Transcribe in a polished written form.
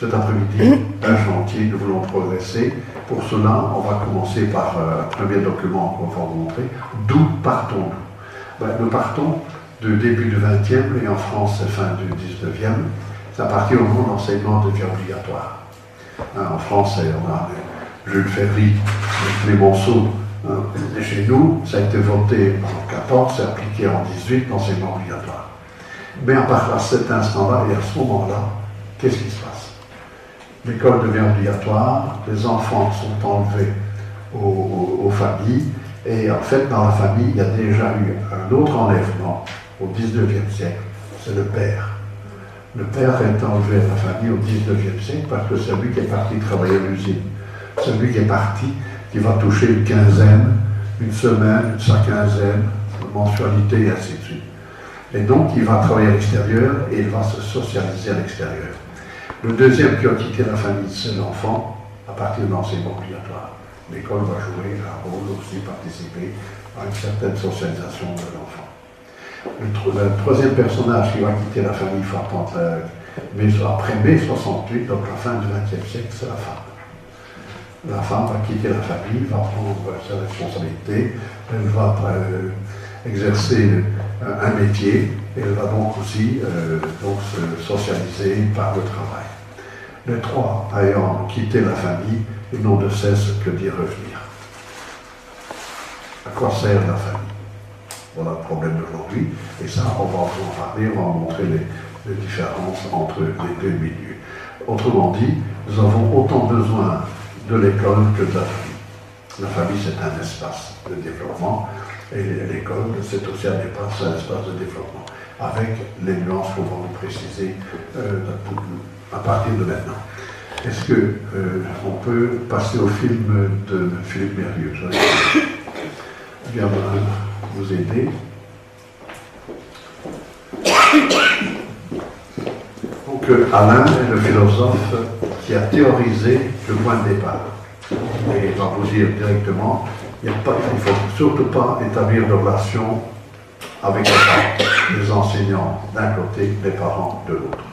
cet après-midi un chantier, nous voulons progresser. Pour cela, on va commencer par un premier document qu'on va vous montrer. D'où partons-nous? Nous partons du début du XXe et en France, c'est fin du XIXe. C'est à partir au moment l'enseignement devient obligatoire. En France, on a Jules Ferry, Clémenceau. Et chez nous, ça a été voté en 14, c'est appliqué en 18, l'enseignement obligatoire. Mais à partir de cet instant-là et à ce moment-là, qu'est-ce qui se passe? L'école devient obligatoire, les enfants sont enlevés aux familles, et en fait, dans la famille, il y a déjà eu un autre enlèvement au XIXe siècle, c'est le père. Le père est enlevé à la famille au XIXe siècle parce que c'est lui qui est parti travailler à l'usine. C'est lui qui est parti, qui va toucher une quinzaine, une semaine, sa quinzaine, une mensualité, et ainsi de suite. Et donc, il va travailler à l'extérieur et il va se socialiser à l'extérieur. Le deuxième qui a quitté la famille, c'est l'enfant, à partir de l'enseignement obligatoire. L'école va jouer un rôle aussi, participer à une certaine socialisation de l'enfant. Le troisième personnage qui va quitter la famille frappante, après mai 68, donc la fin du XXe siècle, c'est la femme. La femme va quitter la famille, va prendre sa responsabilité, elle va exercer un métier, et elle va donc aussi se socialiser par le travail. Les trois ayant quitté la famille, ils n'ont de cesse que d'y revenir. À quoi sert la famille? Voilà le problème d'aujourd'hui, et ça, on va en parler, on va montrer les différences entre les deux milieux. Autrement dit, nous avons autant besoin de l'école que de la famille. La famille, c'est un espace de développement, et l'école, c'est aussi un espace de développement, avec les nuances qu'on va vous préciser à partir de maintenant. Est-ce qu'on peut passer au film de Philippe Mérieux? Je vais vous aider. Donc Alain est le philosophe qui a théorisé le point de départ. Et il va vous dire directement, il ne faut surtout pas établir de relation avec les parents, les enseignants d'un côté, les parents de l'autre.